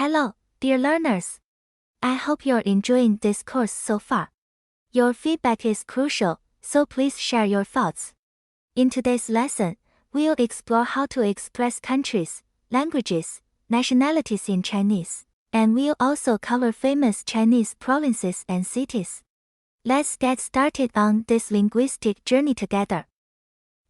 Hello, dear learners. I hope you're enjoying this course so far. Your feedback is crucial, so please share your thoughts. In today's lesson, we'll explore how to express countries, languages, nationalities in Chinese, and we'll also cover famous Chinese provinces and cities. Let's get started on this linguistic journey together.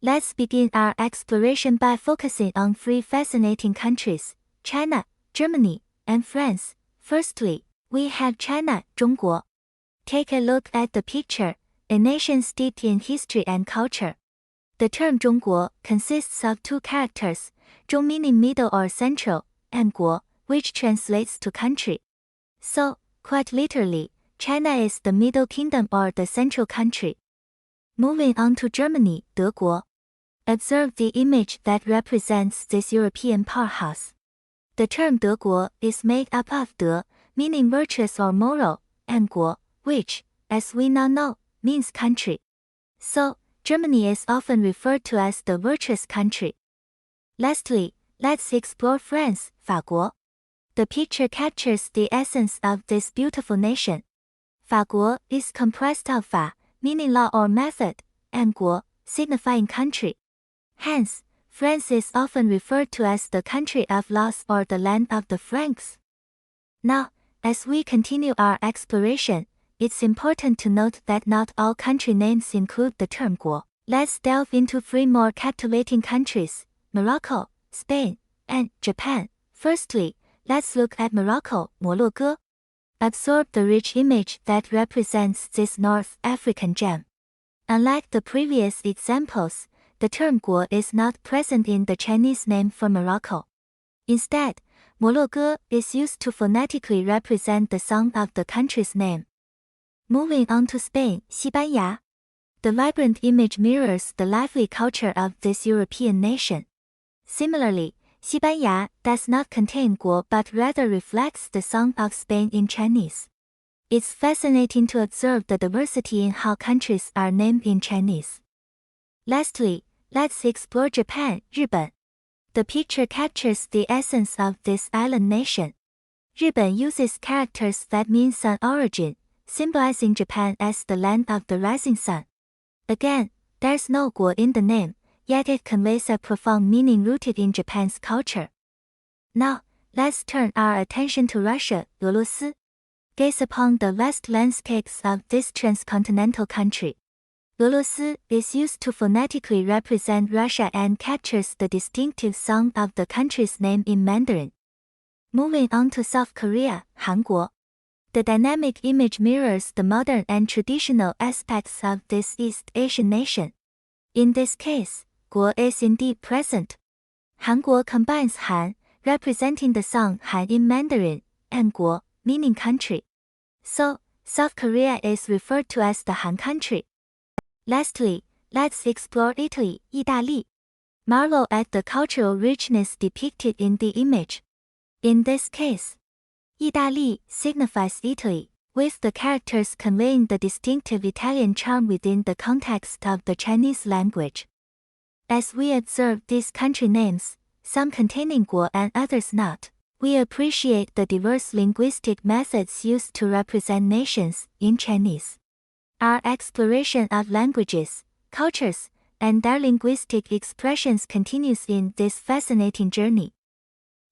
Let's begin our exploration by focusing on three fascinating countries: China, Germany, and France. Firstly, we have China, 中国. Take a look at the picture, a nation steeped in history and culture. The term 中国 consists of two characters, 中 meaning middle or central, and 国, which translates to country. So, quite literally, China is the middle kingdom or the central country. Moving on to Germany, 德国. Observe the image that represents this European powerhouse. The term 德国 is made up of 德, meaning virtuous or moral, and 国, which, as we now know, means country. So, Germany is often referred to as the virtuous country. Lastly, let's explore France, 法国. The picture captures the essence of this beautiful nation. 法国 is comprised of 法, meaning law or method, and 国, signifying country. Hence, France is often referred to as the country of laws or the land of the Franks. Now, as we continue our exploration, it's important to note that not all country names include the term 国. Let's delve into three more captivating countries: Morocco, Spain, and Japan. Firstly, let's look at Morocco, 摩洛哥. Absorb the rich image that represents this North African gem. Unlike the previous examples, the term 国 is not present in the Chinese name for Morocco. Instead, 摩洛哥 is used to phonetically represent the sound of the country's name. Moving on to Spain, 西班牙. The vibrant image mirrors the lively culture of this European nation. Similarly, 西班牙 does not contain 国 but rather reflects the sound of Spain in Chinese. It's fascinating to observe the diversity in how countries are named in Chinese. Lastly, let's explore Japan, 日本. The picture captures the essence of this island nation. 日本 uses characters that mean sun origin, symbolizing Japan as the land of the rising sun. Again, there's no 国 in the name, yet it conveys a profound meaning rooted in Japan's culture. Now, let's turn our attention to Russia, 俄罗斯. Gaze upon the vast landscapes of this transcontinental country. 俄罗斯 is used to phonetically represent Russia and captures the distinctive sound of the country's name in Mandarin. Moving on to South Korea, 韩国. The dynamic image mirrors the modern and traditional aspects of this East Asian nation. In this case, 国 is indeed present. 韩国 combines 韩, representing the sound Han in Mandarin, and 国, meaning country. So, South Korea is referred to as the Han country. Lastly, let's explore Italy, 意大利. Marvel at the cultural richness depicted in the image. In this case, 意大利 signifies Italy, with the characters conveying the distinctive Italian charm within the context of the Chinese language. As we observe these country names, some containing 国 and others not, we appreciate the diverse linguistic methods used to represent nations in Chinese. Our exploration of languages, cultures, and their linguistic expressions continues in this fascinating journey.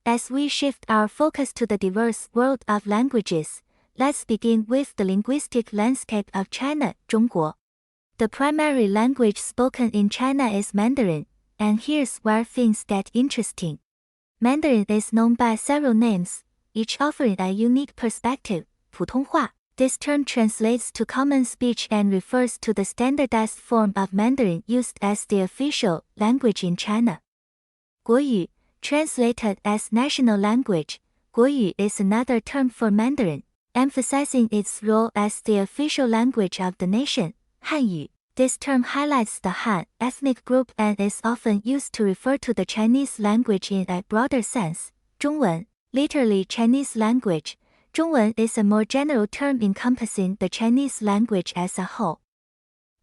As we shift our focus to the diverse world of languages, let's begin with the linguistic landscape of China, 中国. The primary language spoken in China is Mandarin, and here's where things get interesting. Mandarin is known by several names, each offering a unique perspective, 普通话. This term translates to common speech and refers to the standardized form of Mandarin used as the official language in China. 国语, translated as national language, 国语 is another term for Mandarin, emphasizing its role as the official language of the nation. 汉语, this term highlights the Han ethnic group and is often used to refer to the Chinese language in a broader sense. 中文, literally Chinese language. 中文 is a more general term encompassing the Chinese language as a whole.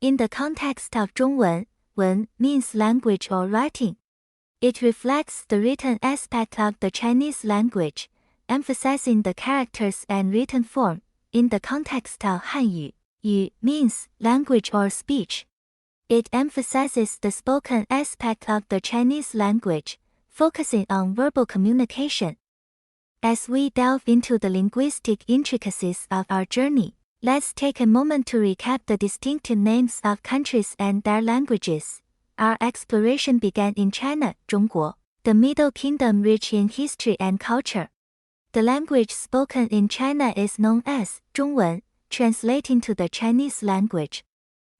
In the context of 中文, 文 means language or writing. It reflects the written aspect of the Chinese language, emphasizing the characters and written form. In the context of Hanyu, yu means language or speech. It emphasizes the spoken aspect of the Chinese language, focusing on verbal communication. As we delve into the linguistic intricacies of our journey, let's take a moment to recap the distinctive names of countries and their languages. Our exploration began in China, 中国, the Middle Kingdom rich in history and culture. The language spoken in China is known as 中文, translating to the Chinese language.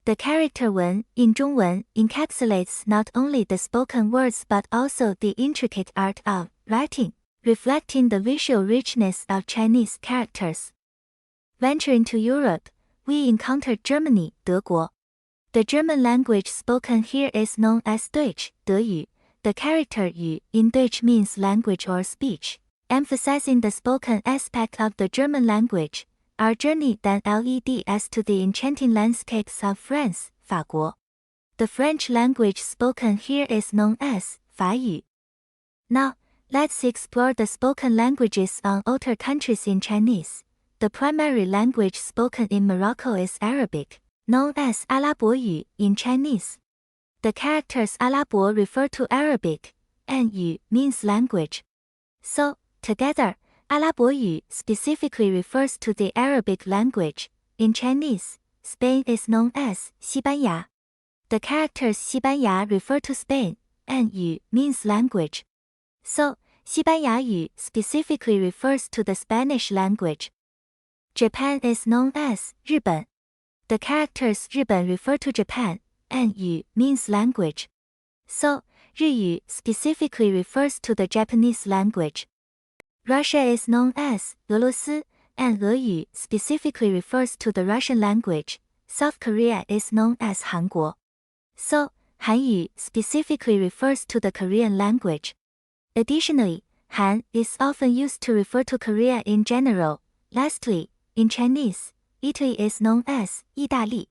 The character 文 in 中文 encapsulates not only the spoken words but also the intricate art of writing, reflecting the visual richness of Chinese characters. Venturing to Europe, we encountered Germany, 德国. The German language spoken here is known as Deutsch, 德语. The character 语 in Deutsch means language or speech, emphasizing the spoken aspect of the German language. Our journey then led us to the enchanting landscapes of France, 法国. The French language spoken here is known as 法语. Now, let's explore the spoken languages on other countries in Chinese. The primary language spoken in Morocco is Arabic, known as 阿拉伯语 in Chinese. The characters 阿拉伯 refer to Arabic, and 语 means language. So, together, 阿拉伯语 specifically refers to the Arabic language. In Chinese, Spain is known as 西班牙. The characters 西班牙 refer to Spain, and 语 means language. So, 西班牙语 specifically refers to the Spanish language. Japan is known as 日本. The characters 日本 refer to Japan, and 语 means language. So, 日语 specifically refers to the Japanese language. Russia is known as 俄罗斯, and 俄语 specifically refers to the Russian language. South Korea is known as 韩国. So, 韩语 specifically refers to the Korean language. Additionally, Han is often used to refer to Korea in general. Lastly, in Chinese, Italy is known as 意大利.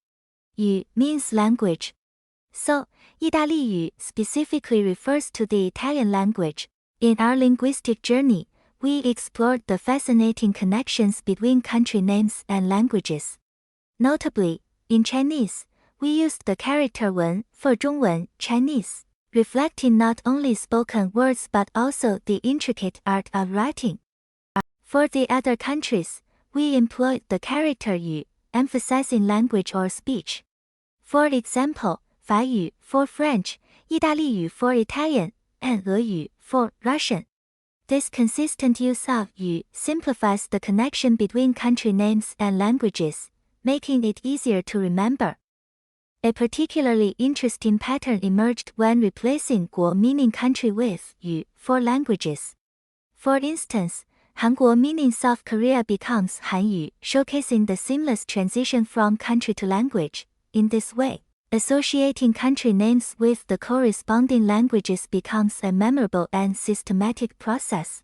语 means language. So, 意大利语 specifically refers to the Italian language. In our linguistic journey, we explored the fascinating connections between country names and languages. Notably, in Chinese, we used the character 文 for 中文 Chinese, reflecting not only spoken words but also the intricate art of writing. For the other countries, we employed the character 语, emphasizing language or speech. For example, 法语 for French, 意大利语 for Italian, and 俄语 for Russian. This consistent use of 语 simplifies the connection between country names and languages, making it easier to remember. A particularly interesting pattern emerged when replacing 国 meaning country with 语 for languages. For instance, 韩国 meaning South Korea becomes 韩语, showcasing the seamless transition from country to language. In this way, associating country names with the corresponding languages becomes a memorable and systematic process.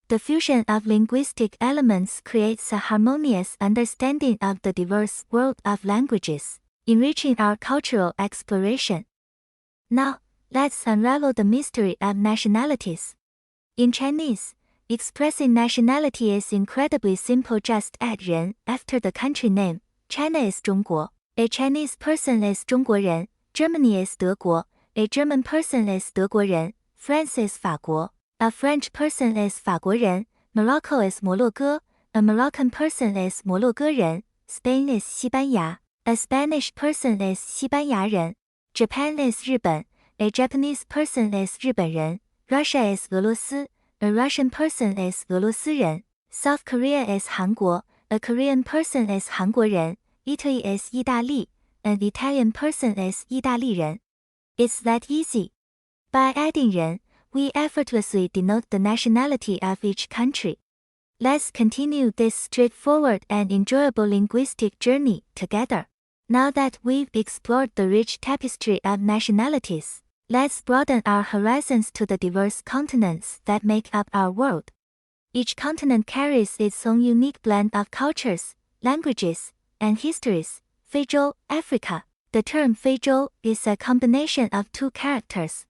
The fusion of linguistic elements creates a harmonious understanding of the diverse world of languages, enriching our cultural exploration. Now, let's unravel the mystery of nationalities. In Chinese, expressing nationality is incredibly simple. Just add 人 after the country name. China is 中国. A Chinese person is 中国人. Germany is 德国. A German person is 德国人. France is 法国. A French person is 法国人. Morocco is 摩洛哥. A Moroccan person is 摩洛哥人. Spain is 西班牙. A Spanish person is 西班牙人. Japan is 日本. A Japanese person is 日本人. Russia is 俄罗斯. A Russian person is 俄罗斯人. South Korea is 韩国. A Korean person is 韩国人. Italy is 意大利. An Italian person is 意大利人. It's that easy. By adding 人, we effortlessly denote the nationality of each country. Let's continue this straightforward and enjoyable linguistic journey together. Now that we've explored the rich tapestry of nationalities, let's broaden our horizons to the diverse continents that make up our world. Each continent carries its own unique blend of cultures, languages, and histories. 非洲, Africa. The term 非洲 is a combination of two characters.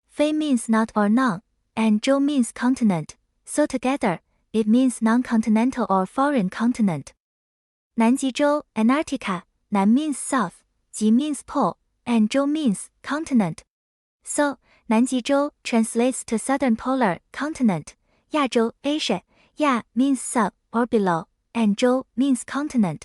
非 means not or none, and 洲 means continent, so together, it means non-continental or foreign continent. 南极洲 Antarctica, 南 means south, 极 means pole, and 洲 means continent. So, 南极洲 translates to southern polar continent, 亚洲 Asia, 亚 means sub or below, and 洲 means continent.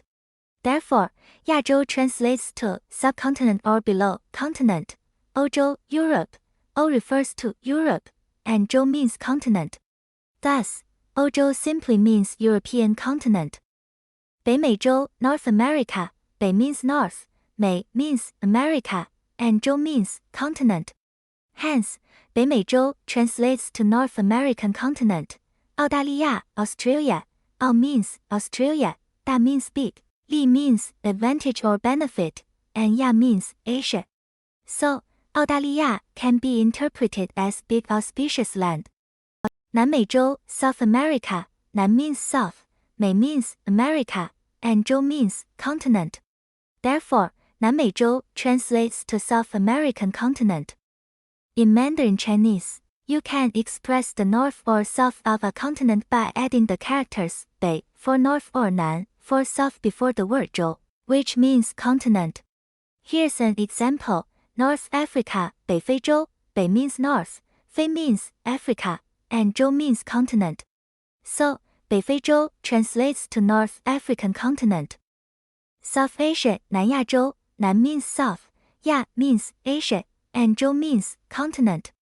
Therefore, 亚洲 translates to subcontinent or below continent, 欧洲 Europe, 欧 refers to Europe, and 洲 means continent. Thus, 欧洲 simply means European continent. 北美洲 North America, 北 means north, 美 means America, and 洲 means continent. Hence, 北美洲 translates to North American continent. 澳大利亚 Australia, 澳 means Australia, 大 means big, 利 means advantage or benefit, and 亚 means Asia. So, 澳大利亚 can be interpreted as big auspicious land. 南美洲 South America, 南 means south, 美 means America, and 洲 means continent. Therefore, 南美洲 translates to South American continent. In Mandarin Chinese, you can express the north or south of a continent by adding the characters 北 for north or 南 for south before the word 洲, which means continent. Here's an example. North Africa, 北非洲, 北 means north, 非 means Africa, and 洲 means continent. So, 北非洲 translates to North African continent. South Asia, 南亚洲, 南 means south, 亚 means Asia, and 洲 means continent.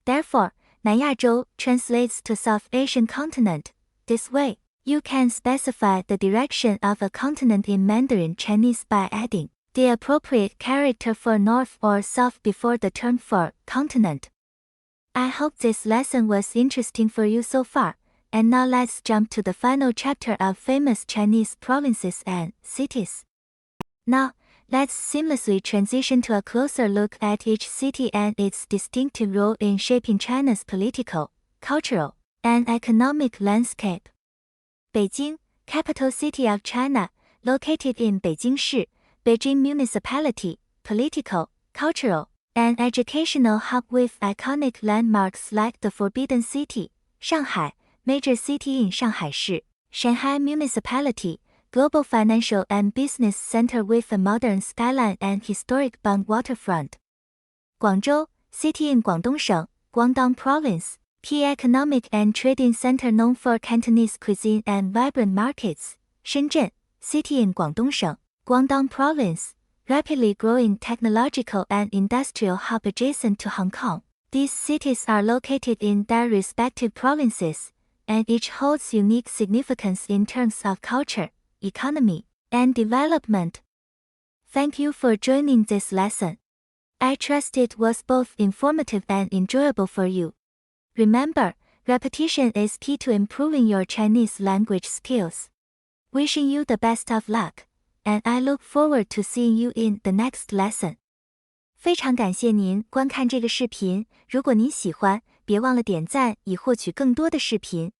Therefore, 南亚洲 translates to South Asian continent. This way, you can specify the direction of a continent in Mandarin Chinese by adding the appropriate character for north or south before the term for continent. I hope this lesson was interesting for you so far, and now let's jump to the final chapter of famous Chinese provinces and cities. Now, let's seamlessly transition to a closer look at each city and its distinctive role in shaping China's political, cultural, and economic landscape. Beijing, capital city of China, located in Beijing Shi, Beijing Municipality, political, cultural, and educational hub with iconic landmarks like the Forbidden City, Shanghai, major city in Shanghai Shi, Shanghai Municipality, global financial and business center with a modern skyline and historic Bund waterfront. Guangzhou, city in Guangdong省, Guangdong Province, key economic and trading center known for Cantonese cuisine and vibrant markets. Shenzhen, city in Guangdong省, Guangdong Province, rapidly growing technological and industrial hub adjacent to Hong Kong. These cities are located in their respective provinces, and each holds unique significance in terms of culture, economy, and development. Thank you for joining this lesson. I trust it was both informative and enjoyable for you. Remember, repetition is key to improving your Chinese language skills. Wishing you the best of luck, and I look forward to seeing you in the next lesson. 非常感谢您观看这个视频，如果您喜欢，别忘了点赞以获取更多的视频。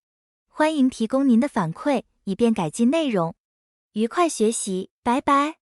欢迎提供您的反馈，以便改进内容。愉快学习，拜拜。